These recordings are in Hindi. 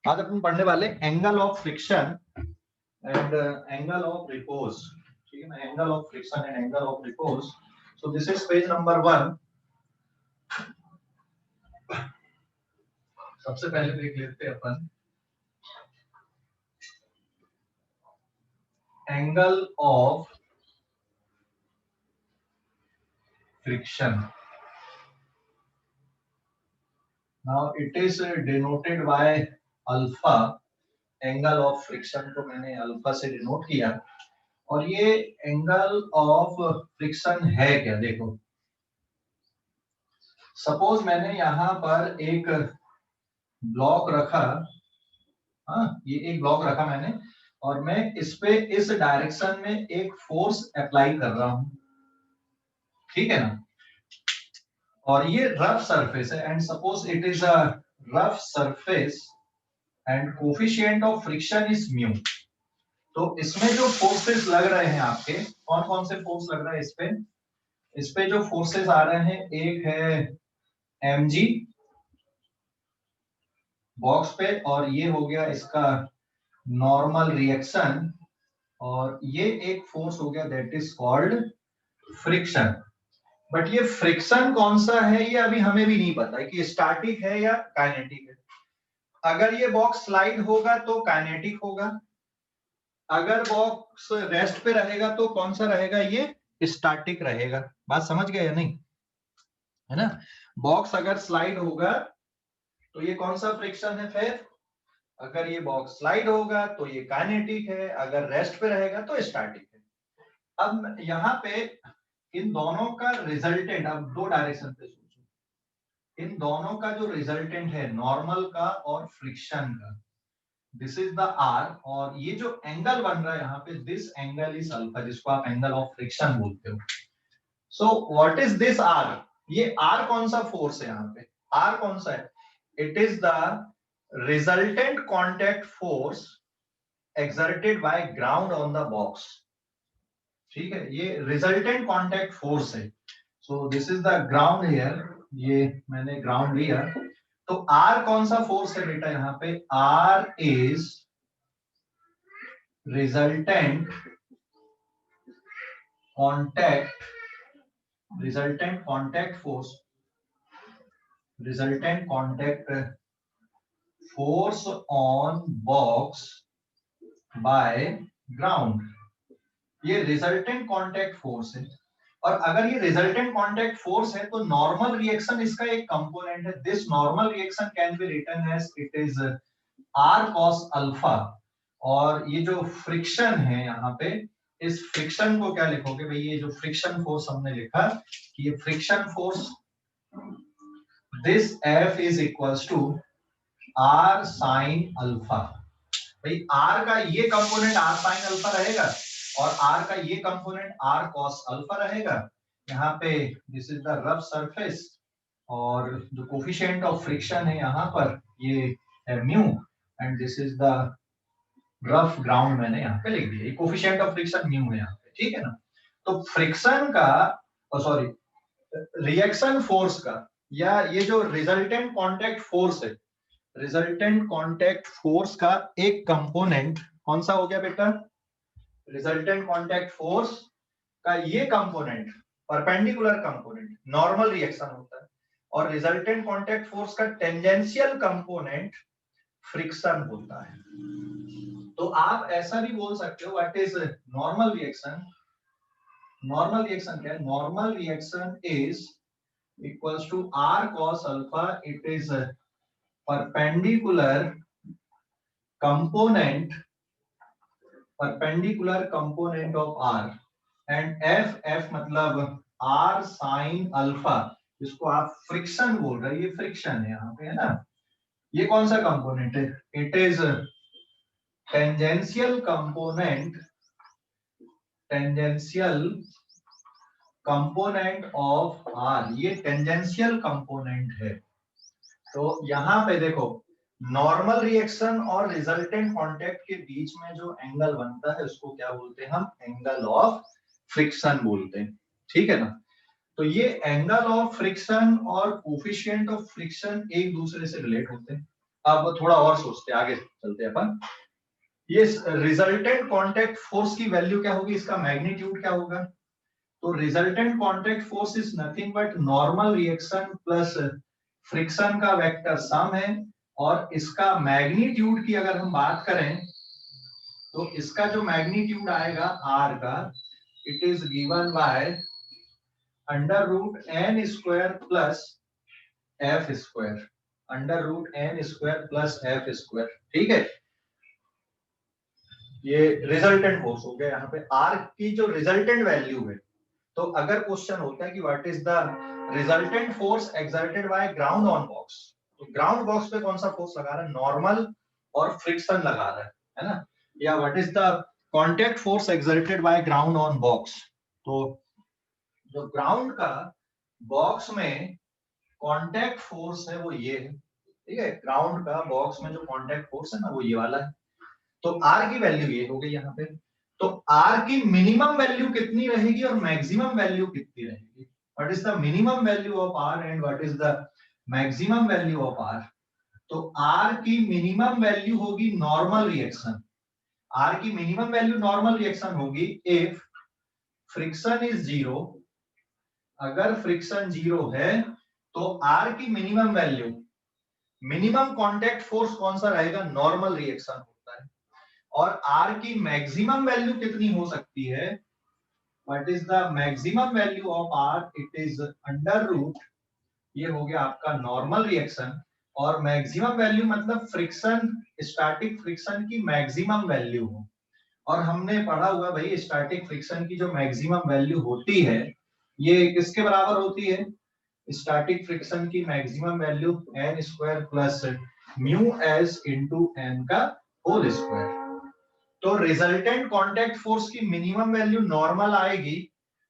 आज अपन पढ़ने वाले angle of friction and angle of repose. ठीक है ना, angle of friction and angle of repose. So this is page number 1। सबसे पहले देख लेते हैं अपन angle of friction. Now it is denoted by alpha. Angle of friction को मैंने अल्फा से डिनोट किया। और ये एंगल ऑफ फ्रिक्शन है क्या, देखो सपोज मैंने यहां पर एक ब्लॉक रखा। हाँ, ये एक ब्लॉक रखा मैंने और मैं इस पे इस डायरेक्शन में एक फोर्स अप्लाई कर रहा हूं, ठीक है ना। और ये रफ सरफेस है and suppose it is a rough surface and coefficient of friction is mu. तो इसमें जो फोर्सेस लग रहे हैं आपके, कौन कौन से फोर्स लग रहा है इस पे जो फोर्सेस आ रहे हैं, एक है mg बॉक्स पे, और ये हो गया इसका नॉर्मल रिएक्शन, और ये एक फोर्स हो गया that is called friction. But ये फ्रिक्शन कौन सा है ये अभी हमें भी नहीं पता है कि स्टैटिक है या काइनेटिक है। अगर ये बॉक्स स्लाइड होगा तो काइनेटिक होगा, अगर बॉक्स रेस्ट पे रहेगा तो कौन सा रहेगा, ये स्टैटिक रहेगा। बात समझ गए या नहीं, है ना। बॉक्स अगर स्लाइड होगा तो ये कौन सा फ्रिक्शन है, फिर अगर ये बॉक्स स्लाइड होगा तो ये काइनेटिक है, अगर रेस्ट पे रहेगा तो स्टैटिक है। अब यहाँ पे इन दोनों का रिजल्टेंट, अब दो डायरेक्शन पे सोचो, इन दोनों का जो रिजल्टेंट है नॉर्मल का और फ्रिक्शन का, दिस इज द आर। और ये जो एंगल बन रहा है यहाँ पे, दिस एंगल इज अल्फा, जिसको आप एंगल ऑफ फ्रिक्शन बोलते हो। So what is this R, ये आर कौन सा फोर्स है यहाँ पे, आर कौन सा है, it is the resultant contact force exerted by ground on the box। ठीक है, ये रिजल्टेंट कांटेक्ट फोर्स है। सो this is the ground here, ये मैंने ग्राउंड लिया। तो आर कौन सा फोर्स है बेटा यहाँ पे, R is resultant contact, resultant contact force, resultant contact force on box by ground. ये रिजल्टेंट कांटेक्ट फोर्स है। और अगर ये रिजल्टेंट कांटेक्ट फोर्स है तो नॉर्मल रिएक्शन इसका एक कंपोनेंट है। This normal reaction can be written as it is R cos alpha. और ये जो फ्रिक्शन है यहाँ पे, इस फ्रिक्शन को क्या लिखोगे भाई, ये जो फ्रिक्शन फोर्स हमने लिखा कि ये friction force, this F is equals to R sine alpha. भाई आर का ये कंपोनेंट आर साइन अल्फा रहेगा और आर का ये कंपोनेंट आर कॉस अल्फा रहेगा। यहाँ पे this is the rough surface और जो कोफिशिएंट ऑफ फ्रिक्शन है यहाँ पर ये है mu, and this is the rough ground, मैंने यहाँ पे लिख दिया। कोफिशिएंट ऑफ फ्रिक्शन म्यू है यहाँ पे, ठीक है ना। तो फ्रिक्शन का, सॉरी, रिएक्शन फोर्स का, या ये जो रिजल्टेंट कांटेक्ट फोर्स है, रिजल्टेंट कांटेक्ट फोर्स का एक कंपोनेंट कौन सा हो गया बेटा, रिजल्टेंट कांटेक्ट फोर्स का ये component perpendicular component normal reaction होता है, और रिजल्टेंट कांटेक्ट फोर्स का टेंजेंशियल कंपोनेंट फ्रिक्शन होता है। तो आप ऐसा भी बोल सकते हो what is normal reaction. Normal reaction क्या है, normal reaction is equals to R cos alpha, it is perpendicular component, perpendicular component of R, and F मतलब R sin अल्फा, जिसको आप फ्रिक्शन बोल रहे हैं, ये फ्रिक्शन है यहाँ पे, है ना। ये कौन सा कंपोनेंट है, it is tangential component, tangential component of R, ये टेंजेंशियल कंपोनेंट है। तो यहाँ पे देखो, नॉर्मल रिएक्शन और रिजल्टेंट कांटेक्ट के बीच में जो एंगल बनता है उसको क्या बोलते हैं हम, एंगल ऑफ फ्रिक्शन बोलते हैं, ठीक है ना। तो ये एंगल ऑफ फ्रिक्शन और कोफिशिएंट ऑफ फ्रिक्शन एक दूसरे से रिलेट होते हैं। अब थोड़ा और सोचते हैं, आगे चलते हैं अपन। ये रिजल्टेंट कांटेक्ट फोर्स की वैल्यू क्या होगी, इसका मैग्नीट्यूड क्या होगा? तो resultant contact force is nothing but normal reaction plus friction का वेक्टर सम है। और इसका मैग्नीट्यूड की अगर हम बात करें तो इसका जो मैग्नीट्यूड आएगा आर का, it is given by under root N square plus F square, under root N square plus F square. ठीक है, ये रिजल्टेंट फोर्स हो गया। यहाँ पे आर की जो रिजल्टेंट वैल्यू है, तो अगर क्वेश्चन होता है कि what is the resultant force exerted by ground on box, तो ग्राउंड बॉक्स पे कौन सा फोर्स लगा रहा है, नॉर्मल और फ्रिक्शन लगा रहा है ना? या what is the contact force exerted by ground on box, तो जो ग्राउंड का बॉक्स में कांटेक्ट फोर्स है वो ये है। ठीक है, ग्राउंड का बॉक्स में जो कांटेक्ट फोर्स है ना वो ये वाला है। तो आर की वैल्यू ये हो गई यहाँ पे। तो आर की मिनिमम वैल्यू कितनी रहेगी और मैक्सिमम वैल्यू कितनी रहेगी? What is the minimum value of R and what is the maximum value of R? तो आर की मिनिमम वैल्यू होगी नॉर्मल रिएक्शन। आर की मिनिमम वैल्यू नॉर्मल रिएक्शन होगी इफ फ्रिक्शन इज जीरो। अगर फ्रिक्शन जीरो है तो आर की minimum value, minimum contact force कौन सा रहेगा, नॉर्मल रिएक्शन होता है। और आर की मैक्सिमम वैल्यू कितनी हो सकती है, what is the maximum value of R? It is under root, ये हो गया आपका नॉर्मल रिएक्शन, और मैक्सिमम वैल्यू मतलब फ्रिक्शन, स्टैटिक फ्रिक्शन की मैक्सिमम वैल्यू हो। और हमने पढ़ा हुआ भाई स्टैटिक फ्रिक्शन की जो मैक्सिमम वैल्यू होती है ये किसके बराबर होती है? स्टैटिक फ्रिक्शन की maximum value N square plus mu S into N का होल स्क्वायर। तो रिजल्टेंट कांटेक्ट फोर्स की मिनिमम वैल्यू नॉर्मल आएगी,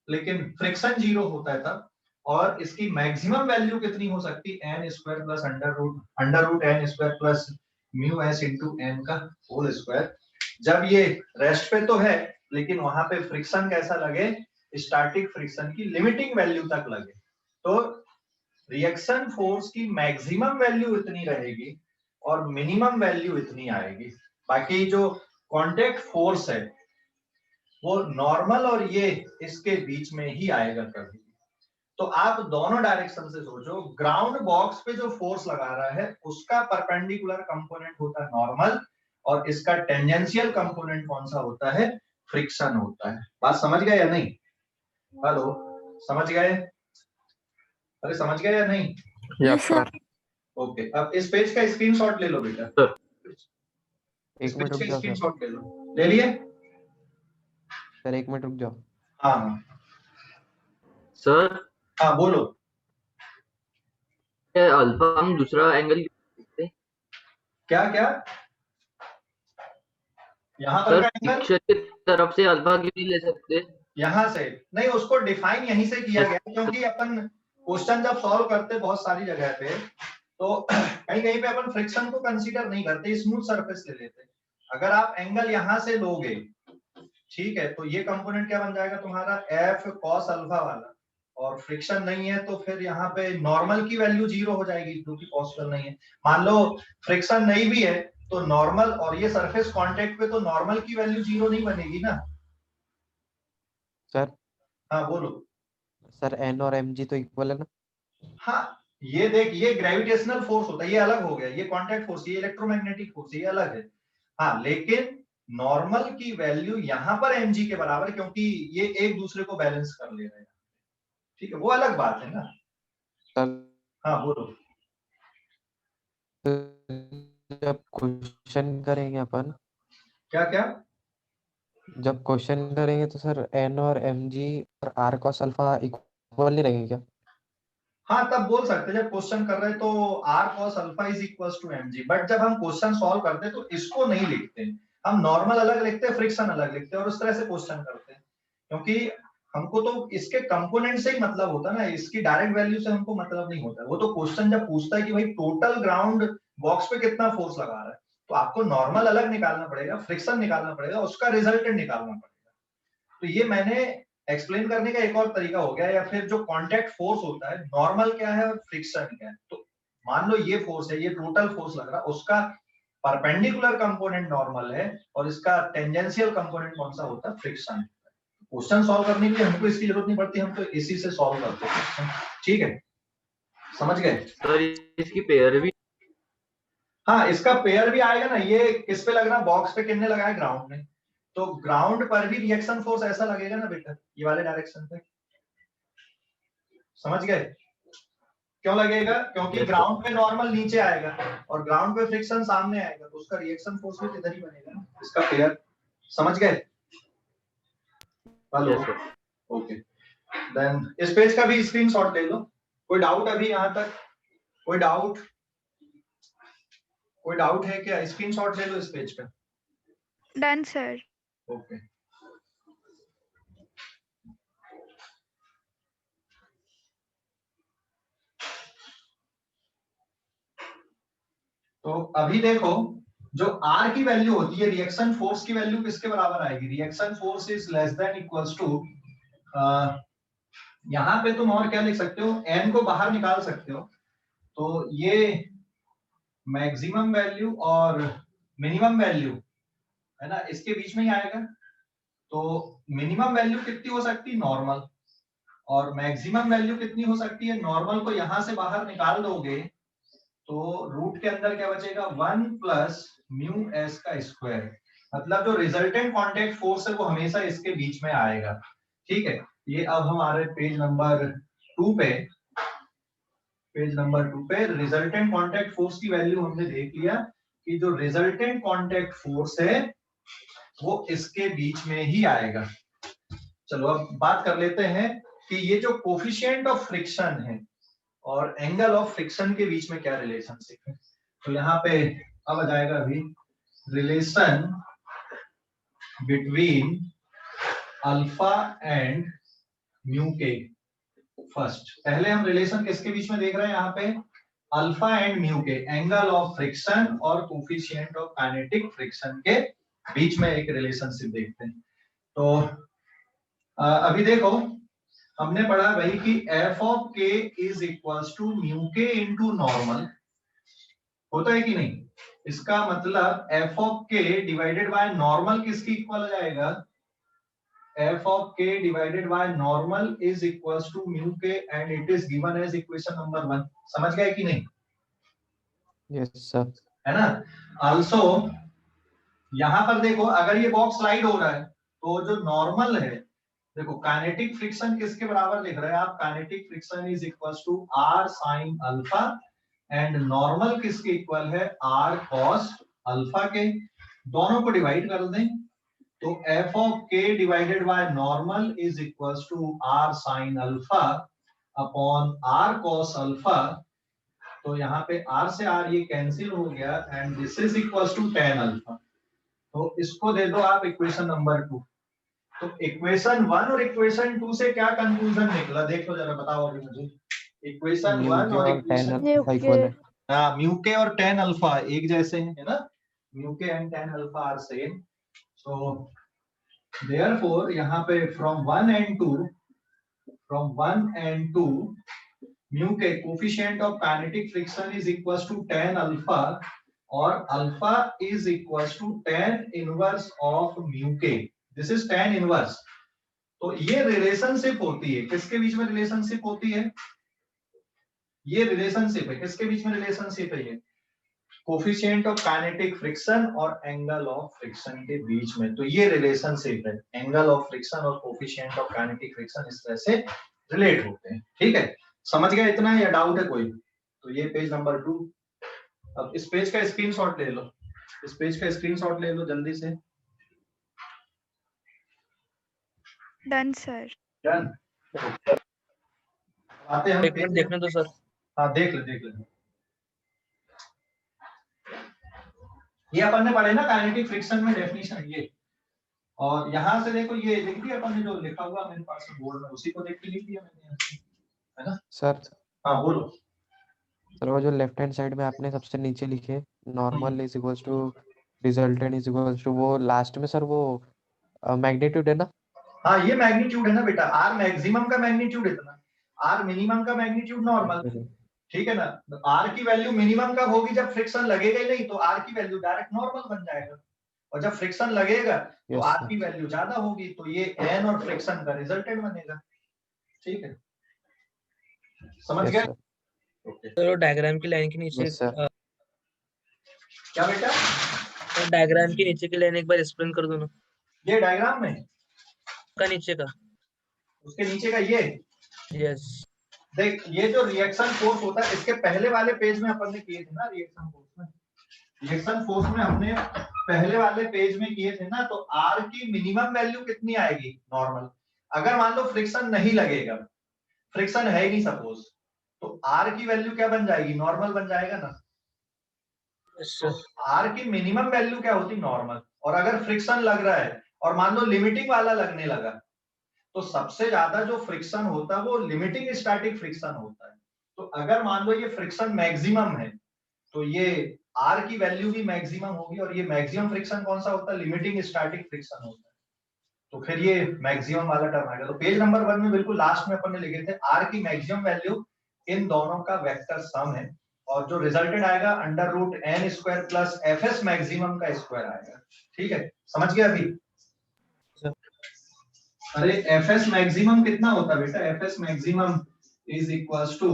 लेकिन फ्रिक्शन जीरो होता है तब। और इसकी मैक्सिमम वैल्यू कितनी हो सकती है, N square plus under root N square plus mu S into N का होल स्क्वायर। जब ये रेस्ट पे तो है, लेकिन वहां पे फ्रिक्शन कैसा लगे, स्टैटिक फ्रिक्शन की लिमिटिंग वैल्यू तक लगे, तो रिएक्शन फोर्स की मैक्सिमम वैल्यू इतनी रहेगी और मिनिमम वैल्यू इतनी आएगी। बाकी जो कांटेक्ट फोर्स है वो नॉर्मल और ये इसके बीच में ही आएगा कभी। तो आप दोनों डायरेक्शन से सोचो, ग्राउंड बॉक्स पे जो फोर्स लगा रहा है उसका परपेंडिकुलर कंपोनेंट होता है नॉर्मल, और इसका टेंजेंशियल कंपोनेंट कौन सा होता है, फ्रिक्शन होता है। बात समझ गए या नहीं? हेलो, समझ गए? अरे समझ गए या नहीं? Yes sir. ओके, अब इस पेज का स्क्रीनशॉट ले लो बेटा। इस एक मिनट पेज रुक का जाओ सर। स्क्रीनशॉट ले लो। ले लिए? सर एक मिनट रुक जाओ। हाँ हाँ सर हाँ बोलो। अल्फा हम दूसरा एंगल क्या क्या? यहाँ पर सर का एंगल पिक्चर की तरफ से अल्फा क्यों नहीं ले सकते? यहाँ से नहीं, उसको डिफाइन यहीं से किया गया, क्योंकि अपन क्वेश्चन जब सॉल्व करते बहुत सारी जगह पे, तो कहीं कहीं पे अपन फ्रिक्शन को कंसीडर नहीं करते, स्मूथ सरफेस ले लेते। अगर आप एंगल यहाँ से लोगे, ठीक है, तो ये कंपोनेंट क्या बन जाएगा तुम्हारा, एफ कॉस अल्फा वाला। और फ्रिक्शन नहीं है तो फिर यहाँ पे नॉर्मल की वैल्यू जीरो हो जाएगी, जो कि पॉसिबल नहीं है। मान लो फ्रिक्शन नहीं भी है तो नॉर्मल और ये सरफेस कांटेक्ट पे, तो नॉर्मल की वैल्यू जीरो नहीं बनेगी ना। सर हाँ बोलो। सर एन और एम जी तो इक्वल है ना? हाँ, ये देख, ये ग्रेविटेशनल फोर्स होता है, ये अलग हो गया। ये कांटेक्ट फोर्स, ये इलेक्ट्रोमैग्नेटिक फोर्स, ये अलग है। हाँ, लेकिन नॉर्मल की वैल्यू यहाँ पर mg के बराबर, क्योंकि ये एक दूसरे को बैलेंस कर ले रहे हैं। ठीक है, वो अलग बात है ना। सर हाँ बोलो। तो जब क्वेश्चन करेंगे अपन, क्या क्या? जब क्वेश्चन करेंगे तो सर एन और एम जी और आर कॉस अल्फा इक्वल नहीं रहेंगे क्या? हाँ, तब बोल सकते हैं जब क्वेश्चन कर रहे हैं तो r cos alpha is equal to mg। But जब हम क्वेश्चन सॉल्व करते हैं तो इसको नहीं लिखते, हम नॉर्मल अलग लिखते हैं, फ्रिक्शन अलग लिखते हैं और उस तरह से क्वेश्चन करते हैं। क्योंकि हमको तो इसके कंपोनेंट से ही मतलब होता है ना, इसकी डायरेक्ट वैल्यू से हमको मतलब नहीं होता। वो तो क्वेश्चन जब पूछता है कि भाई टोटल ग्राउंड बॉक्स पे कितना फोर्स लगा रहा है, तो आपको नॉर्मल अलग निकालना पड़ेगा, फ्रिक्शन निकालना पड़ेगा, उसका रिजल्टेंट निकालना पड़ेगा। तो ये मैंने एक्सप्लेन करने का एक और तरीका हो गया। या फिर जो कांटेक्ट फोर्स होता है, नॉर्मल क्या है और फ्रिक्शन क्या है। तो मान लो ये फोर्स है, ये टोटल फोर्स लग रहा है, उसका परपेंडिकुलर कंपोनेंट नॉर्मल है और इसका टेंजेंशियल कंपोनेंट कौन सा होता है, फ्रिक्शन। क्वेश्चन सॉल्व करने के लिए हमको इसकी जरूरत नहीं पड़ती, हम तो इसी से सॉल्व करते हैं क्वेश्चन। ठीक है, समझ गए? सर इसकी पेयर भी हाँ, इसका पेयर भी आएगा ना। ये किस पे लग रहा है, बॉक्स पे किसने लगाया, ग्राउंड में, तो ग्राउंड पर भी रिएक्शन फोर्स ऐसा लगेगा ना बेटा, ये वाले डायरेक्शन पे। समझ गए? क्यों लगेगा? क्योंकि Yes, sir. ग्राउंड पे नॉर्मल नीचे आएगा और ग्राउंड पे फ्रिक्शन सामने आएगा, तो उसका रिएक्शन फोर्स भी इधर ही बनेगा ना, इसका पेयर। समझ गए? Hello, Yes, sir. Okay. Then इस पेज का भी स्क्रीनशॉट ले लो। कोई डाउट अभी यहाँ तक? कोई डाउट? कोई डाउट है क्या? स्क्रीनशॉट ले लो इस पेज का। Done sir. ओके। तो अभी देखो, जो R की वैल्यू होती है, रिएक्शन फोर्स की वैल्यू किसके बराबर आएगी? Reaction force is less than equals to, यहाँ पे तुम और क्या लिख सकते हो, n को बाहर निकाल सकते हो, तो ये मैक्सिमम वैल्यू और मिनिमम वैल्यू है ना, इसके बीच में ही आएगा। तो मिनिमम वैल्यू कितनी हो सकती है, नॉर्मल, और मैक्सिमम वैल्यू कितनी हो सकती है, नॉर्मल को यहां से बाहर निकाल दोगे तो रूट के अंदर क्या बचेगा, 1 प्लस म्यू एस का स्क्वायर। मतलब जो रिजल्टेंट कांटेक्ट फोर्स है वो हमेशा इसके बीच में आएगा। ठीक है, ये अब हमारे पेज नंबर 2 पे, पेज नंबर 2 पे रिजल्टेंट कांटेक्ट फोर्स की वैल्यू हमने देख लिया कि जो रिजल्टेंट कांटेक्ट फोर्स है वो इसके बीच में ही आएगा। चलो अब बात कर लेते हैं कि ये जो कोफिशिएंट ऑफ फ्रिक्शन है और एंगल ऑफ फ्रिक्शन के बीच में क्या रिलेशनशिप है। तो यहाँ पे अब आ जाएगा अभी relation between alpha and mu के। फर्स्ट पहले हम रिलेशन किसके बीच में देख रहे हैं, यहाँ पे अल्फा एंड म्यू के, एंगल ऑफ फ्रिक्शन और कोफिशिएंट ऑफ काइनेटिक फ्रिक्शन के बीच में एक रिलेशनशिप देखते हैं। तो अभी देखो, हमने पढ़ा भाई कि F of K is equals to mu K into normal, होता है कि नहीं? इसका मतलब F of K divided by normal किसकी इक्वल हो जाएगा, F of K divided by normal is equals to mu K and it is given as equation number 1। समझ गए कि नहीं? Yes sir. है ना? आल्सो यहां पर देखो, अगर ये बॉक्स स्लाइड हो रहा है तो जो नॉर्मल है, देखो काइनेटिक फ्रिक्शन किसके बराबर लिख रहे हैं आप, kinetic friction is equals to R sine alpha and normal किसके इक्वल है, आर कॉस अल्फा के। दोनों को डिवाइड कर दें तो F of K divided by normal is equals to R sine alpha upon R cos alpha. तो यहाँ पे आर से आर ये कैंसिल हो गया and this is equals to tan alpha. तो इसको दे दो आप इक्वेशन नंबर 2। तो इक्वेशन 1 और इक्वेशन 2 से क्या कंक्लूजन निकला, देखो जरा बताओ अभी मुझे। इक्वेशन म्यू 1 के और और टेन इक्वेशन, अल्फा इक्वल है। हाँ, म्यू के और टेन अल्फा एक जैसे हैं, है ना, mu K and tan alpha are same. So therefore यहाँ पे from 1 and 2 mu K coefficient of kinetic friction is equals to tan alpha और alpha is equals to tan inverse of mu K, this is tan inverse. तो ये रिलेशनशिप होती है, किसके बीच में रिलेशनशिप होती है, ये रिलेशनशिप है, किसके बीच में रिलेशनशिप है, ये कोफिशिएंट ऑफ काइनेटिक फ्रिक्शन और एंगल ऑफ फ्रिक्शन के बीच में। तो ये रिलेशनशिप है, एंगल ऑफ फ्रिक्शन और कोफिशिएंट ऑफ काइनेटिक फ्रिक्शन इस तरह से रिलेट होते हैं। ठीक है, समझ गए इतना या डाउट है कोई? तो ये पेज नंबर 2। अब इस पेज का स्क्रीनशॉट ले लो, इस पेज का स्क्रीनशॉट ले लो जल्दी से। Done sir. डन। आते हम एक मिनट देखने दो सर। हाँ देख ले, देख ले। ये अपन ने पढ़े ना काइनेटिक फ्रिक्शन में डेफिनेशन ये, और यहाँ से देखो ये लिख दिया अपन ने, जो लिखा हुआ मेरे पास बोर्ड में उसी को देख के लिख दिया मैंने यहाँ से, है ना? सर हाँ बोलो। सर वो जो लेफ्ट हैंड साइड में आपने सबसे नीचे लिखे normal is equals to resultant is equals to, वो लास्ट में सर वो मैग्नीट्यूड है ना? हाँ ये मैग्नीट्यूड है ना बेटा, आर मैक्सिमम का मैग्नीट्यूड इतना, आर मिनिमम का मैग्नीट्यूड नॉर्मल। ठीक है ना। आर की वैल्यू मिनिमम कब होगी, जब फ्रिक्शन लगेगा ही नहीं, तो आर की वैल्यू डायरेक्ट नॉर्मल बन जाएगा, और जब फ्रिक्शन लगेगा तो यस आर सर। की वैल्यू ज्यादा होगी, तो ये एन और फ्रिक्शन का रिजल्टेंट बनेगा। ठीक है, समझ यस गए? सर। ओके, चलो डायग्राम की लाइन के नीचे यस सर। क्या बेटा? डायग्राम के नीचे की लाइन एक बार एक्सप्लेन कर दो ना। ये डायग्राम में का नीचे का। उसके नीचे का ये यस। देख, ये जो रिएक्शन फोर्स होता है, इसके पहले वाले पेज में अपन ने किए थे ना रिएक्शन फोर्स में, रिएक्शन फोर्स में हमने पहले वाले पेज में किए थे ना, तो आर की मिनिमम वैल्यू कितनी आएगी नॉर्मल, अगर मान लो फ्रिक्शन नहीं लगेगा, फ्रिक्शन है ही नहीं सपोज, तो आर की वैल्यू क्या बन जाएगी, नॉर्मल बन जाएगा ना। तो आर की मिनिमम वैल्यू क्या होती, नॉर्मल, और अगर फ्रिक्शन लग रहा है और मान लो लिमिटिंग वाला लगने लगा, तो सबसे ज्यादा जो फ्रिक्शन होता है वो लिमिटिंग स्टैटिक फ्रिक्शन होता है। तो अगर मान लो ये फ्रिक्शन मैक्सिमम है, तो ये आर की वैल्यू भी मैक्सिमम होगी, और ये मैक्सिमम फ्रिक्शन कौन सा होता है, लिमिटिंग स्टैटिक फ्रिक्शन होता है, तो फिर ये मैक्सिमम वाला टर्म आएगा। तो पेज नंबर 1 में बिल्कुल लास्ट में अपन ने लिखे थे आर की मैक्सिमम वैल्यू इन दोनों का वेक्टर सम है, और जो रिजल्टेंट आएगा under root N square plus F S maximum का स्क्वायर आएगा। ठीक है, समझ गया अभी? अरे एफ एस मैक्सिमम कितना होता है बेटा, F S maximum is equals to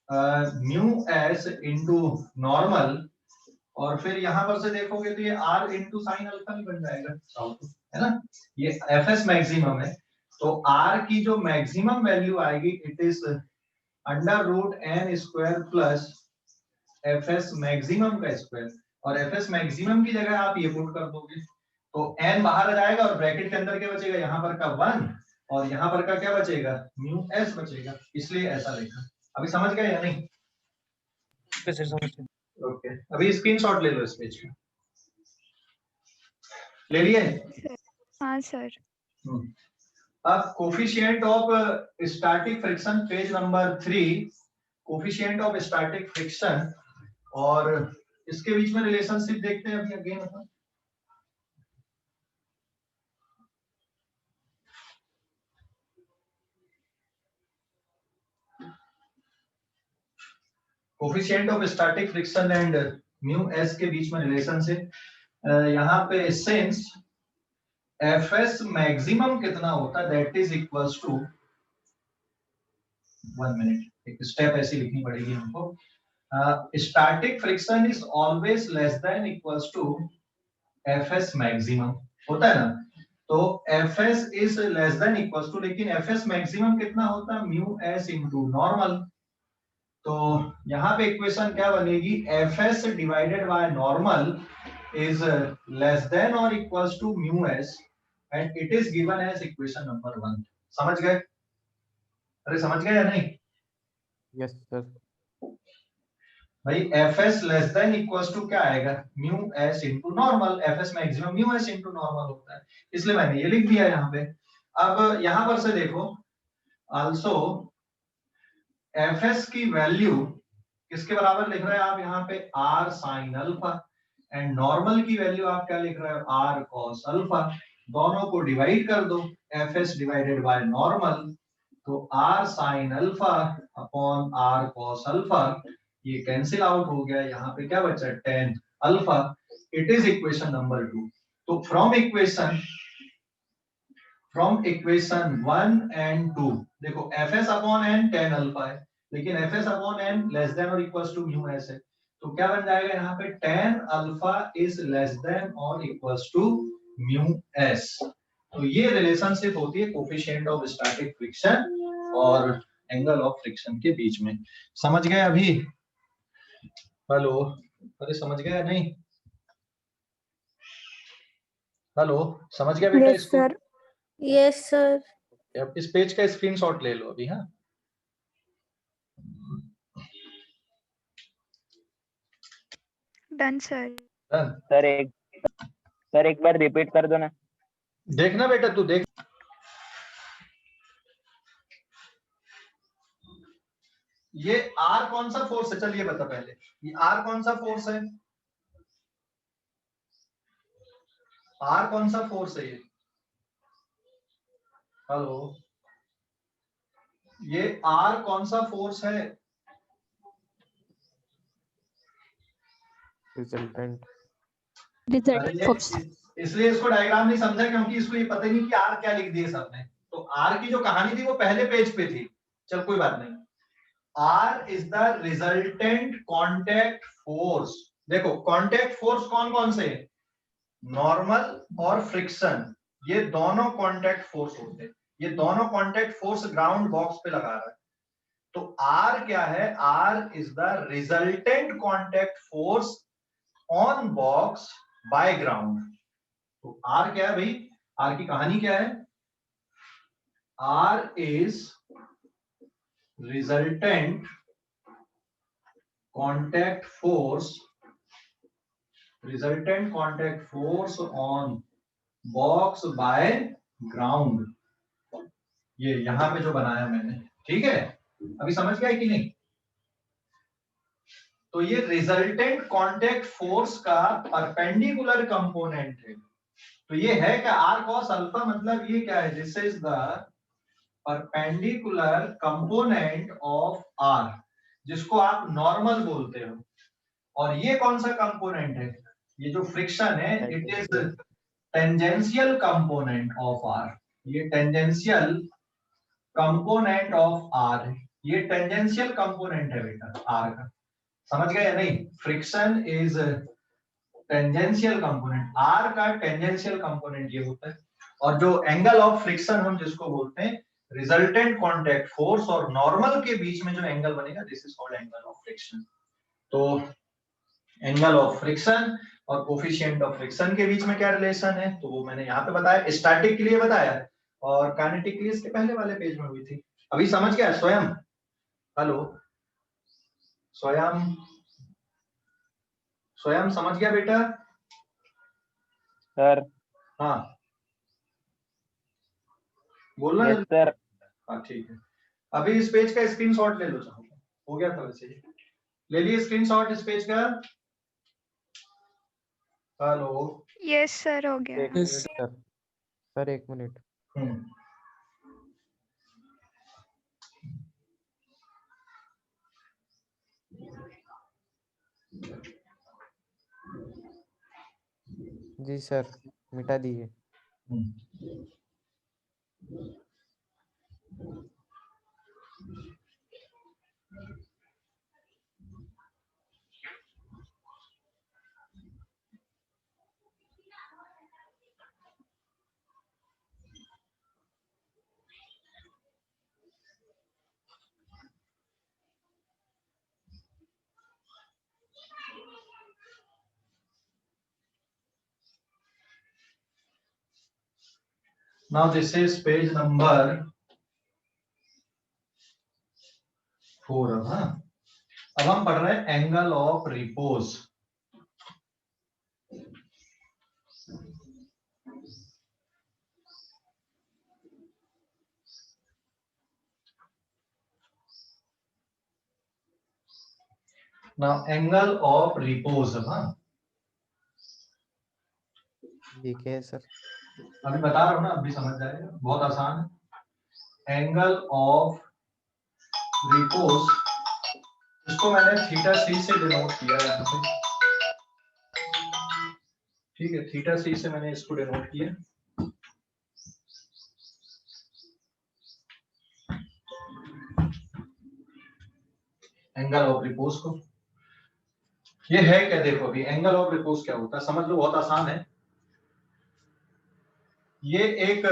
mu S into normal, और फिर यहां पर से देखोगे तो ये r इंटू साइन अल्फा भी बन जाएगा, है ना। ये एफ एस मैक्सिमम है, तो r की जो मैक्सिमम वैल्यू आएगी it is under root N square plus F S maximum का स्क्वायर, और एफ एस मैक्सिमम की जगह आप ये पुट कर दोगे, तो n बाहर आ जाएगा और ब्रैकेट के अंदर क्या बचेगा, यहाँ पर का 1 और यहाँ पर का क्या बचेगा, म्यू एस बचेगा, इसलिए ऐसा लिखा। अभी समझ गए या नहीं? ओके, अभी स्क्रीनशॉट ले लो इस पेज का, ले लिए? हाँ सर। अब coefficient of static friction, page number 3, coefficient of static friction और इसके बीच में रिलेशनशिप देखते हैं अभी again upon. Coefficient of static friction and mu S के बीच में रिलेशनशिप, यहाँ पे सिंस एफ एस मैक्सिमम कितना होता है, that is equals to 1 minute, एक स्टेप ऐसी लिखनी पड़ेगी हमको, static friction is always less than equals to F S maximum, होता है ना, तो F S is less than equals to, लेकिन एफ एस मैक्सिमम कितना होता है, म्यू एस इंटू नॉर्मल, तो यहाँ पे इक्वेशन क्या बनेगी, F S divided by normal is less than और equals to mu S, and it is given as equation number 1। समझ गए? अरे समझ गए या नहीं? Yes sir. भाई F S less than equals to क्या आएगा, mu S into normal, F S maximum mu S into normal होता है, इसलिए मैंने ये लिख दिया यहाँ पे। अब यहाँ पर से देखो, आल्सो एफ एस की वैल्यू किसके बराबर लिख रहे हैं आप यहाँ पे, R sine alpha, and normal की वैल्यू आप क्या लिख रहे हो, आर कॉस अल्फा, दोनों को डिवाइड कर दो, F S divided by normal, तो R sine alpha upon R cos alpha, ये कैंसिल आउट हो गया, यहाँ पे क्या बचा, tan alpha, it is equation number 2। तो फ्रॉम इक्वेशन 1 एंड 2 देखो, F S upon N tan alpha है, लेकिन F S upon N less than और इक्वल्स टू म्यू एस है, तो क्या बन जाएगा यहाँ पे, tan alpha is less than और इक्वल्स टू म्यू एस। तो ये रिलेशनशिप होती है कोफिशिएंट ऑफ स्टैटिक फ्रिक्शन और एंगल ऑफ फ्रिक्शन के बीच में। समझ गए अभी? हेलो, अरे समझ गया नहीं? हेलो, समझ गया बेटा यस इसको? सर। Yes sir. अब इस पेज का स्क्रीनशॉट ले लो अभी। हाँ, डन सर। डन। सर एक बार रिपीट कर दो ना। देखना बेटा, तू देख, ये आर कौन सा फोर्स है, चलिए बता पहले, ये आर कौन सा फोर्स है, आर कौन सा फोर्स है ये, हेलो, ये आर कौन सा फोर्स है, रिजल्टेंट अरे ये इसलिए इसको डायग्राम नहीं समझा क्योंकि इसको ये पता ही नहीं कि आर क्या लिख दिए सबने। तो आर की जो कहानी थी वो पहले पेज पे थी। चल कोई बात नहीं। R is the resultant contact force. देखो कांटेक्ट फोर्स कौन कौन से, नॉर्मल और फ्रिक्शन, ये दोनों कांटेक्ट फोर्स होते हैं। ये दोनों कांटेक्ट फोर्स ग्राउंड बॉक्स पे लगा रहा है। तो आर क्या है, R is the resultant contact force on box by ground. तो आर क्या है भाई, आर की कहानी क्या है, R is resultant contact force, resultant contact force on box by ground. ये यहां पे जो बनाया मैंने, ठीक है, अभी समझ गया कि नहीं। तो ये रिजल्टेंट कांटेक्ट फोर्स का परपेंडिकुलर कंपोनेंट है। तो ये है क्या, आर कॉस अल्फा, मतलब ये क्या है, this is the perpendicular component of R, जिसको आप नॉर्मल बोलते हो। और ये कौन सा कंपोनेंट है, ये जो फ्रिक्शन है, it is tangential component of R. ये टेंजेंशियल कंपोनेंट ऑफ आर, ये टेंजेंशियल कंपोनेंट है बेटा आर का, समझ गए या नहीं। Friction is tangential component, R का टेंजेंशियल कंपोनेंट ये होता है। और जो एंगल ऑफ फ्रिक्शन हम जिसको बोलते हैं रिजल्टेंट कांटेक्ट फोर्स और नॉर्मल के बीच में जो एंगल बनेगा, this is called angle of friction. तो एंगल ऑफ फ्रिक्शन और कोफिशिएंट ऑफ फ्रिक्शन के बीच में क्या रिलेशन है, तो वो मैंने यहाँ पे बताया, स्टैटिक के लिए बताया और काइनेटिक के लिए इसके पहले वाले पेज में हुई थी। अभी समझ गया स्वयं, हेलो स्वयं, स्वयं समझ गया बेटा। सर हाँ बोलना यस सर। हाँ ठीक है। अभी इस पेज का स्क्रीनशॉट ले लो, चाहो हो गया था वैसे ही, ले लिए स्क्रीनशॉट इस पेज का। हेलो यस सर हो गया। एक मिनट सर 1 मिनट। जी सर मिटा दिए। Now this is page number 4। अब हम पढ़ रहे हैं angle of repose. Now angle of repose, ठीक है सर। अभी बता रहा हूं ना, अभी समझ जाएगा, बहुत आसान है। एंगल ऑफ रिपोज, इसको मैंने थीटा सी से डिनोट किया है यहाँ पे, ठीक है, थीटा सी से मैंने इसको डिनोट किया। एंगल ऑफ रिपोज को, ये है क्या, देखो अभी एंगल ऑफ रिपोज क्या होता है समझ लो, बहुत आसान है। ये एक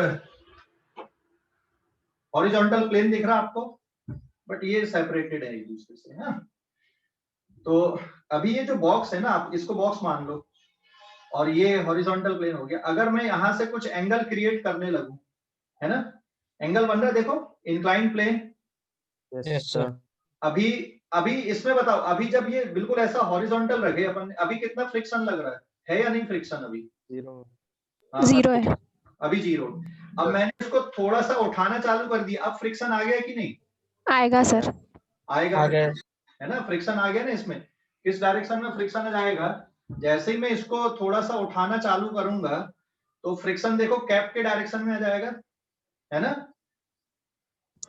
हॉरिजॉन्टल प्लेन दिख रहा है आपको, बट ये सेपरेटेड है एक दूसरे से, है। तो अभी ये जो बॉक्स है ना, आप इसको बॉक्स मान लो, और ये हॉरिजॉन्टल प्लेन हो गया। अगर मैं यहां से कुछ एंगल क्रिएट करने लगूं, है ना, एंगल बन रहा है देखो, इंक्लाइन प्लेन। Yes sir. अभी अभी इसमें बताओ, अभी जब ये बिल्कुल ऐसा हॉरिजॉन्टल रखे अपन, अभी कितना फ्रिक्शन लग रहा है या नहीं फ्रिक्शन, अभी 0 जीरो है। अभी 0। अब मैंने इसको थोड़ा सा उठाना चालू कर दिया, अब फ्रिक्शन आ गया कि नहीं, आएगा सर। आएगा, आ गया। है ना, फ्रिक्शन आ गया ना। इसमें किस डायरेक्शन में फ्रिक्शन जाएगा, जैसे ही मैं इसको थोड़ा सा उठाना चालू करूंगा तो फ्रिक्शन देखो कैप के डायरेक्शन में आ जाएगा, है ना।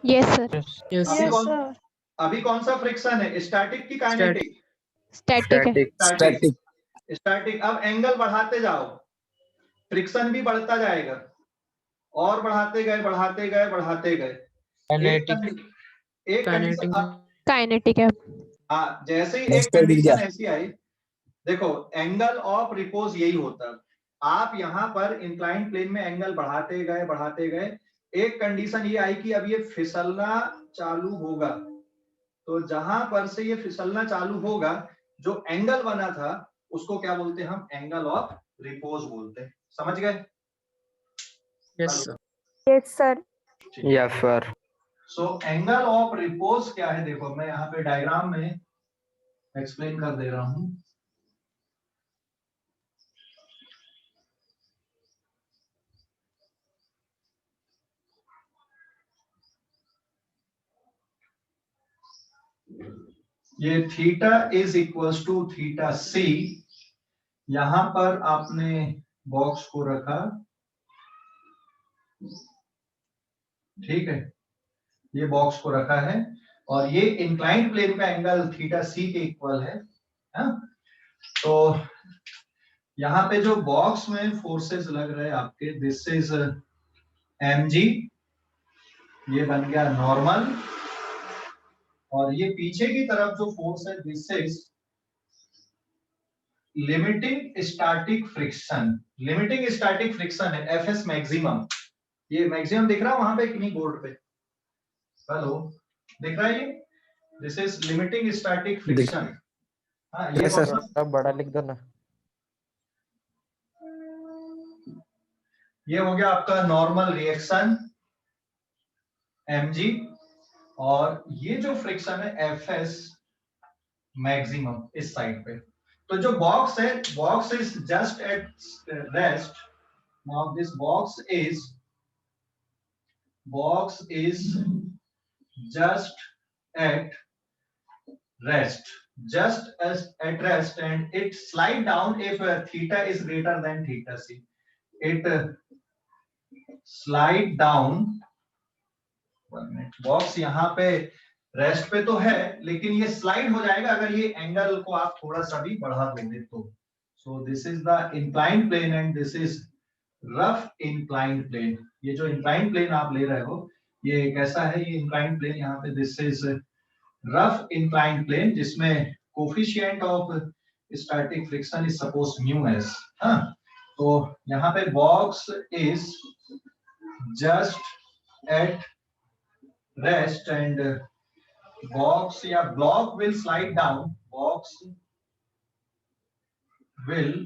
Yes sir. यस अभी सर। अभी कौन सा फ्रिक्शन है, स्टैटिक की काइनेटिक, स्टैटिक है। स्टैटिक। स्टैटिक। अब एंगल बढ़ाते जाओ, फ्रिक्शन भी बढ़ता जाएगा, और बढ़ाते गए बढ़ाते गए बढ़ाते गए। एक कंडीशन काइनेटिक है। हाँ, जैसे ही एक कंडीशन ऐसी आई, देखो एंगल ऑफ रिपोज यही होता है। आप यहाँ पर इंक्लाइंड प्लेन में एंगल बढ़ाते गए बढ़ाते गए, एक कंडीशन ये आई कि अब ये फिसलना चालू होगा। तो जहां पर से ये फिसलना चालू होगा, जो एंगल बना था उसको क्या बोलते हैं हम? एंगल ऑफ रिपोज बोलते हैं। समझ गए? Yes sir. Yes sir. Yes sir. So angle of repose क्या है? देखो मैं यहाँ पे डायग्राम में एक्सप्लेन कर दे रहा हूं। ये theta is equals to theta C. यहां पर आपने बॉक्स को रखा, ठीक है, ये बॉक्स को रखा है, और ये इंक्लाइंड प्लेन का एंगल थीटा सी के इक्वल है। तो यहाँ पे जो बॉक्स में फोर्सेस लग रहे हैं आपके, दिस इज mg, ये बन गया नॉर्मल, और ये पीछे की तरफ जो फोर्स है, this is limiting static friction. Limiting static friction है एफएस मैक्सिमम। ये मैक्सिमम दिख रहा है वहां पे कि नहीं बोर्ड पे? हेलो, दिख रहा है ये? This is limiting static friction. हाँ, ये कौन सा? थोड़ा बड़ा लिख दो ना। ये हो गया आपका नॉर्मल रिएक्शन mg, और ये जो फ्रिक्शन है एफएस मैक्सिमम इस साइड पे। तो जो बॉक्स है, box is just at rest. Now this box is just at rest, and it slide down if theta is greater than theta c. It slide down, box यहाँ पे रेस्ट पे तो है, लेकिन ये स्लाइड हो जाएगा अगर ये एंगल को आप थोड़ा सा भी बढ़ा दोगे तो। So this is the inclined plane and this is rough inclined plane. ये जो इंक्लाइंड प्लेन आप ले रहे हो, ये कैसा है? ये इंक्लाइंड प्लेन यहाँ पे this is rough inclined plane, जिसमें coefficient of static friction is suppose mu S. तो यहाँ पे box is just at rest and box या block will slide down, box will